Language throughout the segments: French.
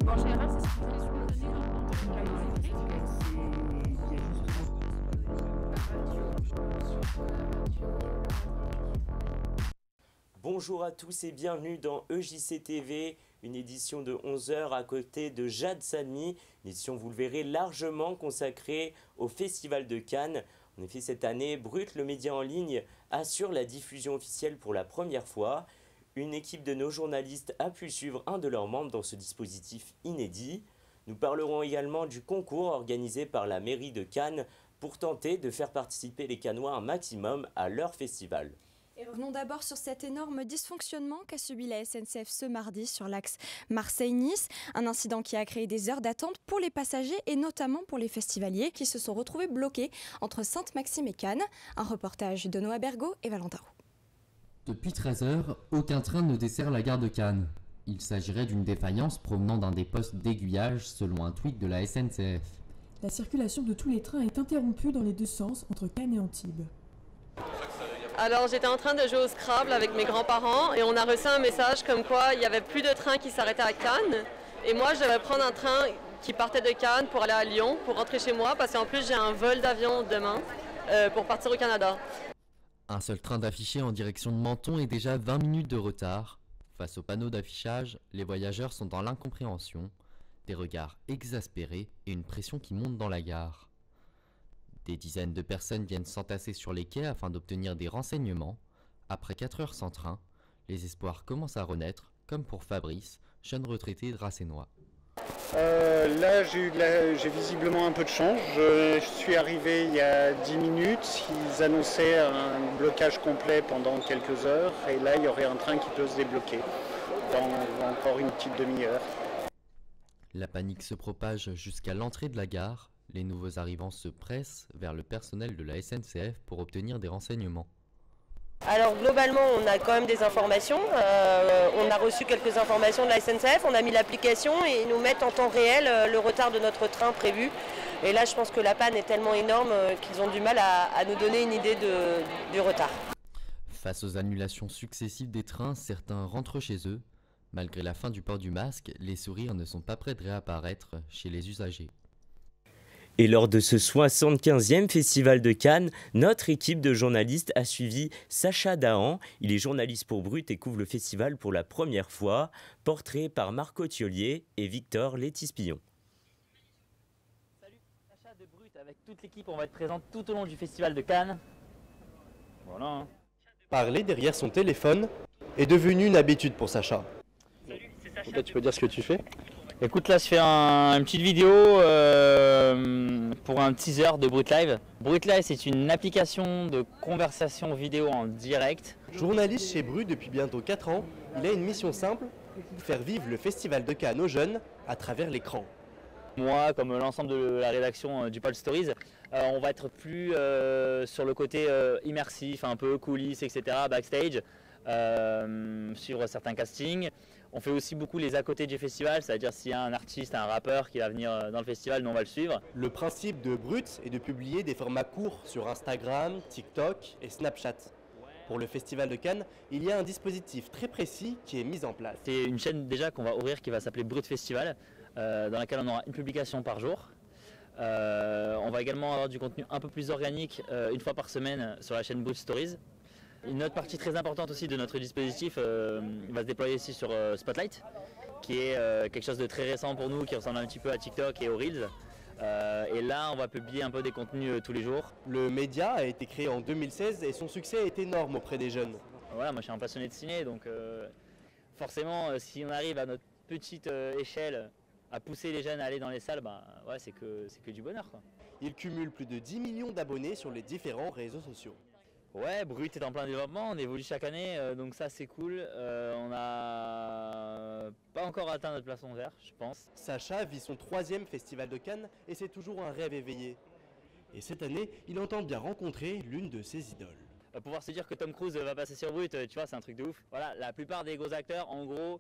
En général, c'est ce qu'on fait sur le nez, la visibilité. Bonjour à tous et bienvenue dans EJC TV, une édition de 11 heures à côté de Jade Salmi, une édition, vous le verrez, largement consacrée au Festival de Cannes. En effet, cette année, Brut, le média en ligne, assure la diffusion officielle pour la première fois. Une équipe de nos journalistes a pu suivre un de leurs membres dans ce dispositif inédit. Nous parlerons également du concours organisé par la mairie de Cannes pour tenter de faire participer les Cannois un maximum à leur festival. Et revenons d'abord sur cet énorme dysfonctionnement qu'a subi la SNCF ce mardi sur l'axe Marseille-Nice. Un incident qui a créé des heures d'attente pour les passagers et notamment pour les festivaliers qui se sont retrouvés bloqués entre Sainte-Maxime et Cannes. Un reportage de Noah Bergot et Valentin Roux. Depuis 13 heures, aucun train ne dessert la gare de Cannes. Il s'agirait d'une défaillance provenant d'un des postes d'aiguillage selon un tweet de la SNCF. La circulation de tous les trains est interrompue dans les deux sens entre Cannes et Antibes. Alors j'étais en train de jouer au Scrabble avec mes grands-parents et on a reçu un message comme quoi il n'y avait plus de train qui s'arrêtait à Cannes. Et moi je devais prendre un train qui partait de Cannes pour aller à Lyon, pour rentrer chez moi, parce qu'en plus j'ai un vol d'avion demain pour partir au Canada. Un seul train d'affiché en direction de Menton est déjà 20 minutes de retard. Face au panneau d'affichage, les voyageurs sont dans l'incompréhension, des regards exaspérés et une pression qui monte dans la gare. Des dizaines de personnes viennent s'entasser sur les quais afin d'obtenir des renseignements. Après 4 heures sans train, les espoirs commencent à renaître, comme pour Fabrice, jeune retraité dracénois. Là, j'ai visiblement un peu de chance. Je suis arrivé il y a 10 minutes. Ils annonçaient un blocage complet pendant quelques heures. Et là, il y aurait un train qui peut se débloquer dans encore une petite demi-heure. La panique se propage jusqu'à l'entrée de la gare. Les nouveaux arrivants se pressent vers le personnel de la SNCF pour obtenir des renseignements. Alors globalement on a quand même des informations, on a reçu quelques informations de la SNCF, on a mis l'application et ils nous mettent en temps réel le retard de notre train prévu. Et là je pense que la panne est tellement énorme qu'ils ont du mal à nous donner une idée du retard. Face aux annulations successives des trains, certains rentrent chez eux. Malgré la fin du port du masque, les sourires ne sont pas prêts de réapparaître chez les usagers. Et lors de ce 75e Festival de Cannes, notre équipe de journalistes a suivi Sacha Dahan. Il est journaliste pour Brut et couvre le festival pour la première fois. Portrait par Marco Thiollier et Victor Létispion. Salut, Sacha de Brut avec toute l'équipe. On va être présent tout au long du Festival de Cannes. Voilà. Parler derrière son téléphone est devenu une habitude pour Sacha. Salut, c'est Sacha. Peut-être tu peux dire ce que tu fais? Écoute, là je fais une petite vidéo pour un teaser de Brut Live. Brut Live, c'est une application de conversation vidéo en direct. Journaliste chez Brut depuis bientôt 4 ans, il a une mission simple, faire vivre le Festival de Cannes aux jeunes à travers l'écran. Moi, comme l'ensemble de la rédaction du Pôle Stories, on va être plus sur le côté immersif, un peu coulisses, etc., backstage, suivre certains castings. On fait aussi beaucoup les à côté du festival, c'est-à-dire s'il y a un artiste, un rappeur qui va venir dans le festival, nous on va le suivre. Le principe de Brut est de publier des formats courts sur Instagram, TikTok et Snapchat. Pour le Festival de Cannes, il y a un dispositif très précis qui est mis en place. C'est une chaîne déjà qu'on va ouvrir qui va s'appeler Brut Festival, dans laquelle on aura une publication par jour. On va également avoir du contenu un peu plus organique une fois par semaine sur la chaîne Brut Stories. Une autre partie très importante aussi de notre dispositif va se déployer ici sur Spotlight, qui est quelque chose de très récent pour nous, qui ressemble un petit peu à TikTok et aux Reels. Et là, on va publier un peu des contenus tous les jours. Le média a été créé en 2016 et son succès est énorme auprès des jeunes. Voilà, moi je suis un passionné de ciné, donc forcément, si on arrive à notre petite échelle à pousser les jeunes à aller dans les salles, ouais, c'est que du bonheur, quoi. Il cumule plus de 10 millions d'abonnés sur les différents réseaux sociaux. Ouais, Brut est en plein développement, on évolue chaque année, donc ça c'est cool. On n'a pas encore atteint notre plafond vert, je pense. Sacha vit son 3e Festival de Cannes et c'est toujours un rêve éveillé. Et cette année, il entend bien rencontrer l'une de ses idoles. Pouvoir se dire que Tom Cruise va passer sur Brut, tu vois, c'est un truc de ouf. Voilà, la plupart des gros acteurs, en gros,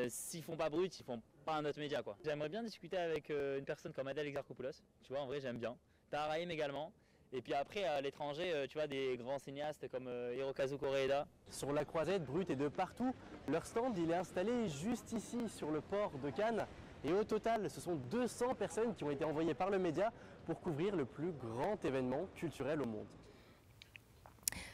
s'ils font pas Brut, ils font pas un autre média, quoi. J'aimerais bien discuter avec une personne comme Adèle Exarchopoulos, tu vois, en vrai j'aime bien. Tahar Rahim également. Et puis après, à l'étranger, tu vois, des grands cinéastes comme Hirokazu Koreeda. Sur la croisette, Brut est de partout. Leur stand, il est installé juste ici, sur le port de Cannes. Et au total, ce sont 200 personnes qui ont été envoyées par le média pour couvrir le plus grand événement culturel au monde.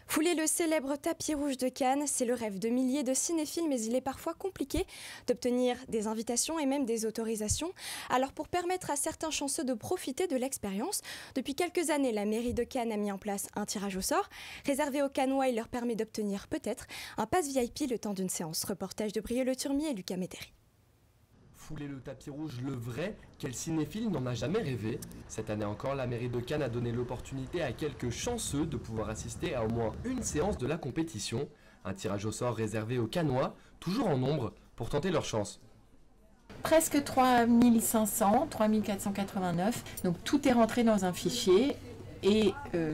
Fouler le célèbre tapis rouge de Cannes, c'est le rêve de milliers de cinéphiles, mais il est parfois compliqué d'obtenir des invitations et même des autorisations. Alors pour permettre à certains chanceux de profiter de l'expérience, depuis quelques années, la mairie de Cannes a mis en place un tirage au sort. Réservé aux Cannois, il leur permet d'obtenir peut-être un pass VIP le temps d'une séance. Reportage de Brieux Le Turmier et Lucas Métairie. Fouler le tapis rouge, le vrai, quel cinéphile n'en a jamais rêvé? Cette année encore, la mairie de Cannes a donné l'opportunité à quelques chanceux de pouvoir assister à au moins une séance de la compétition. Un tirage au sort réservé aux Cannois, toujours en nombre, pour tenter leur chance. Presque 3500, 3489, donc tout est rentré dans un fichier. Et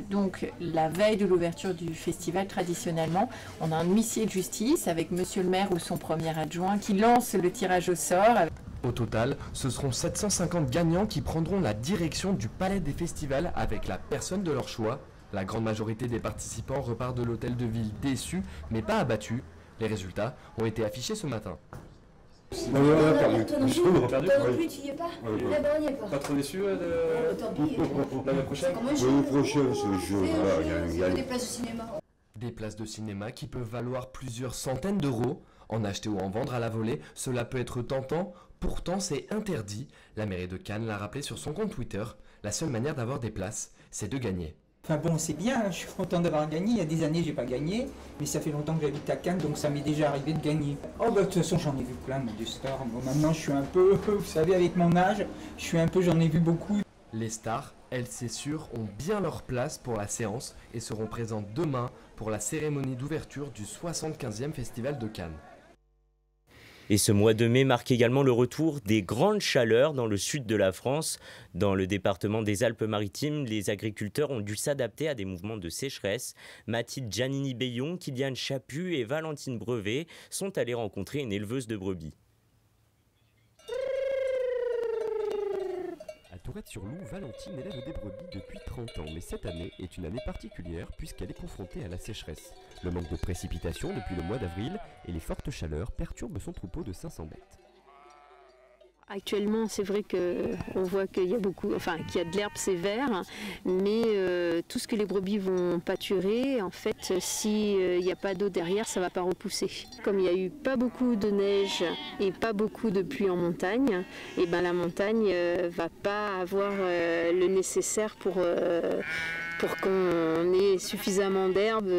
donc la veille de l'ouverture du festival, traditionnellement, on a un huissier de justice avec monsieur le maire ou son premier adjoint qui lance le tirage au sort. Au total, ce seront 750 gagnants qui prendront la direction du palais des festivals avec la personne de leur choix. La grande majorité des participants repart de l'hôtel de ville déçus mais pas abattus. Les résultats ont été affichés ce matin. On a perdu. Toi non plus, On a perdu. toi non plus, tu y es pas. Là-bas, on y est pas. Pas trop déçu Tant pis. l'année prochaine? L'année prochaine, c'est le jeu. Il y a des places de cinéma. Des places de cinéma qui peuvent valoir plusieurs centaines d'euros. En acheter ou en vendre à la volée, cela peut être tentant, pourtant c'est interdit. La mairie de Cannes l'a rappelé sur son compte Twitter. La seule manière d'avoir des places, c'est de gagner. Enfin bon, c'est bien, je suis content d'avoir gagné. Il y a des années, j'ai pas gagné, mais ça fait longtemps que j'habite à Cannes, donc ça m'est déjà arrivé de gagner. Oh bah de toute façon, j'en ai vu plein, des stars. Bon, maintenant, je suis un peu, vous savez, avec mon âge, j'en ai vu beaucoup. Les stars, elles c'est sûr, ont bien leur place pour la séance et seront présentes demain pour la cérémonie d'ouverture du 75e Festival de Cannes. Et ce mois de mai marque également le retour des grandes chaleurs dans le sud de la France. Dans le département des Alpes-Maritimes, les agriculteurs ont dû s'adapter à des mouvements de sécheresse. Mathilde Giannini-Beillon, Kylian Chaput et Valentine Brevet sont allés rencontrer une éleveuse de brebis. À Tourette-sur-Loup, Valentine élève des brebis depuis 30 ans, mais cette année est une année particulière puisqu'elle est confrontée à la sécheresse. Le manque de précipitations depuis le mois d'avril et les fortes chaleurs perturbent son troupeau de 500 bêtes. Actuellement, c'est vrai qu'on voit qu'il y a qu'il y a de l'herbe sévère, mais tout ce que les brebis vont pâturer, en fait, s'il n'y a pas d'eau derrière, ça ne va pas repousser. Comme il n'y a eu pas beaucoup de neige et pas beaucoup de pluie en montagne, et ben la montagne ne va pas avoir le nécessaire pour qu'on ait suffisamment d'herbe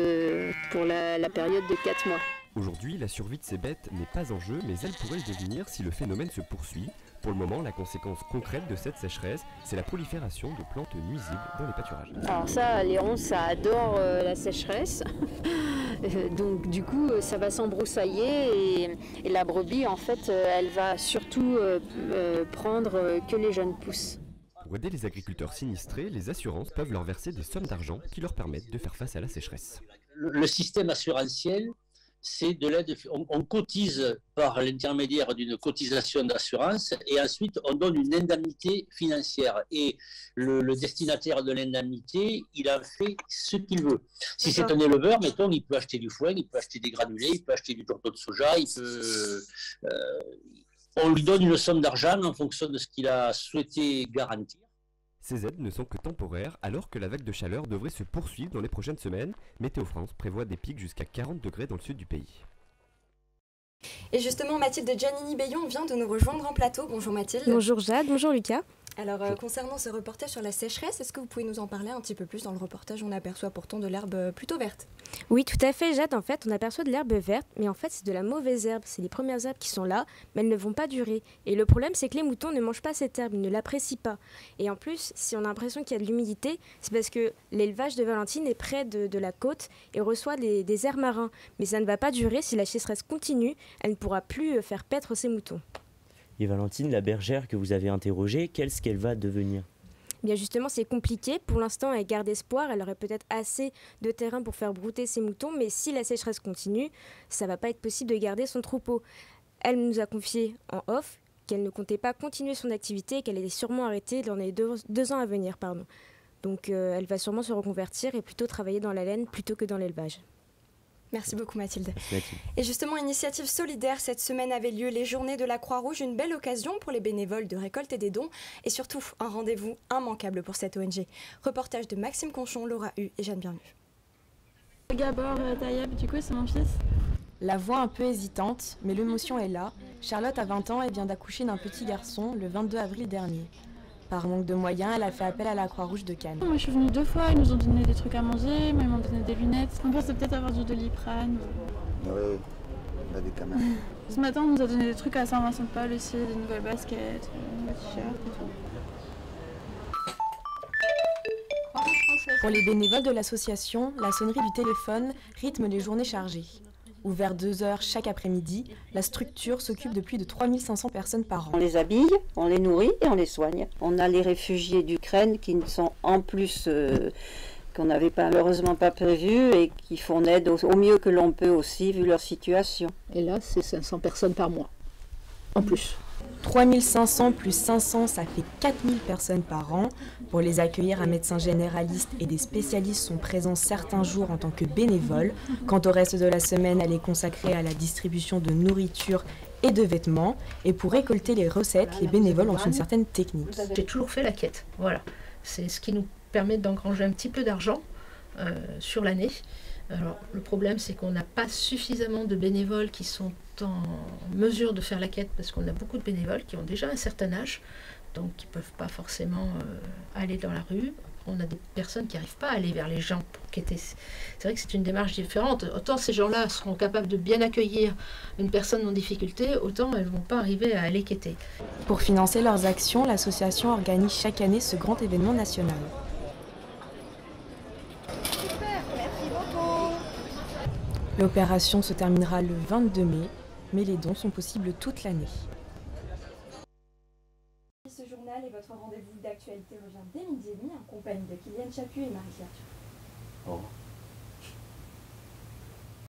pour la période de 4 mois. Aujourd'hui, la survie de ces bêtes n'est pas en jeu, mais elle pourrait le devenir si le phénomène se poursuit. Pour le moment, la conséquence concrète de cette sécheresse, c'est la prolifération de plantes nuisibles dans les pâturages. Alors ça, les ronces, ça adore la sécheresse. Donc du coup, ça va s'embroussailler et la brebis, en fait, elle va surtout prendre que les jeunes pousses. Pour aider les agriculteurs sinistrés, les assurances peuvent leur verser des sommes d'argent qui leur permettent de faire face à la sécheresse. Le système assurantiel, c'est de l'aide, on cotise par l'intermédiaire d'une cotisation d'assurance et ensuite on donne une indemnité financière et le destinataire de l'indemnité, il en fait ce qu'il veut. Si c'est un éleveur, mettons, il peut acheter du foin, il peut acheter des granulés, il peut acheter du tourteau de soja, on lui donne une somme d'argent en fonction de ce qu'il a souhaité garantir. Ces aides ne sont que temporaires alors que la vague de chaleur devrait se poursuivre dans les prochaines semaines. Météo France prévoit des pics jusqu'à 40 degrés dans le sud du pays. Et justement, Mathilde Giannini-Beillon vient de nous rejoindre en plateau. Bonjour Mathilde. Bonjour Jade, bonjour Lucas. Alors, concernant ce reportage sur la sécheresse, est-ce que vous pouvez nous en parler un petit peu plus? Dans le reportage, on aperçoit pourtant de l'herbe plutôt verte. Oui, tout à fait, Jade. En fait, on aperçoit de l'herbe verte, mais en fait, c'est de la mauvaise herbe. C'est les premières herbes qui sont là, mais elles ne vont pas durer. Et le problème, c'est que les moutons ne mangent pas cette herbe, ils ne l'apprécient pas. Et en plus, si on a l'impression qu'il y a de l'humidité, c'est parce que l'élevage de Valentine est près de la côte et reçoit des airs marins. Mais ça ne va pas durer. Si la sécheresse continue, elle ne pourra plus faire paître ses moutons. Et Valentine, la bergère que vous avez interrogée, qu'est-ce qu'elle va devenir? Bien justement, c'est compliqué. Pour l'instant, elle garde espoir. Elle aurait peut-être assez de terrain pour faire brouter ses moutons. Mais si la sécheresse continue, ça ne va pas être possible de garder son troupeau. Elle nous a confié en off qu'elle ne comptait pas continuer son activité et qu'elle allait sûrement arrêter dans les deux ans à venir. Donc elle va sûrement se reconvertir et plutôt travailler dans la laine plutôt que dans l'élevage. Merci beaucoup Mathilde. Merci, Mathilde. Et justement, initiative solidaire, cette semaine avait lieu les Journées de la Croix-Rouge, une belle occasion pour les bénévoles de récolter des dons et surtout un rendez-vous immanquable pour cette ONG. Reportage de Maxime Conchon, Laura Hu et Jeanne Bienvenue. Gabor Tayeb, du coup c'est mon fils. La voix un peu hésitante, mais l'émotion est là. Charlotte a 20 ans et vient d'accoucher d'un petit garçon le 22 avril dernier. Par manque de moyens, elle a fait appel à la Croix-Rouge de Cannes. Moi je suis venue 2 fois, ils nous ont donné des trucs à manger, moi ils m'ont donné des lunettes. On pensait peut-être avoir du Doliprane. Oui, on a des camarades. Ce matin on nous a donné des trucs à Saint-Vincent-de-Paul aussi, des nouvelles baskets, des nouveaux t-shirts et tout. Pour les bénévoles de l'association, la sonnerie du téléphone rythme les journées chargées. Ouvert 2 heures chaque après-midi, la structure s'occupe de plus de 3500 personnes par an. On les habille, on les nourrit et on les soigne. On a les réfugiés d'Ukraine qui sont en plus, qu'on n'avait malheureusement pas prévu et qui font aide au mieux que l'on peut aussi vu leur situation. Et là, c'est 500 personnes par mois, en plus. 3500 plus 500, ça fait 4000 personnes par an. Pour les accueillir, un médecin généraliste et des spécialistes sont présents certains jours en tant que bénévoles. Quant au reste de la semaine, elle est consacrée à la distribution de nourriture et de vêtements. Et pour récolter les recettes, les bénévoles ont une certaine technique. J'ai toujours fait la quête, voilà. C'est ce qui nous permet d'engranger un petit peu d'argent sur l'année. Alors, le problème, c'est qu'on n'a pas suffisamment de bénévoles qui sont en mesure de faire la quête parce qu'on a beaucoup de bénévoles qui ont déjà un certain âge, donc qui ne peuvent pas forcément aller dans la rue. On a des personnes qui n'arrivent pas à aller vers les gens pour quêter. C'est vrai que c'est une démarche différente. Autant ces gens-là seront capables de bien accueillir une personne en difficulté, autant elles ne vont pas arriver à aller quêter. Pour financer leurs actions, l'association organise chaque année ce grand événement national. L'opération se terminera le 22 mai, mais les dons sont possibles toute l'année. Ce journal et votre rendez-vous d'actualité revient dès midi et demi en compagnie de Kylian Chaput et Marie-Claire. Au revoir.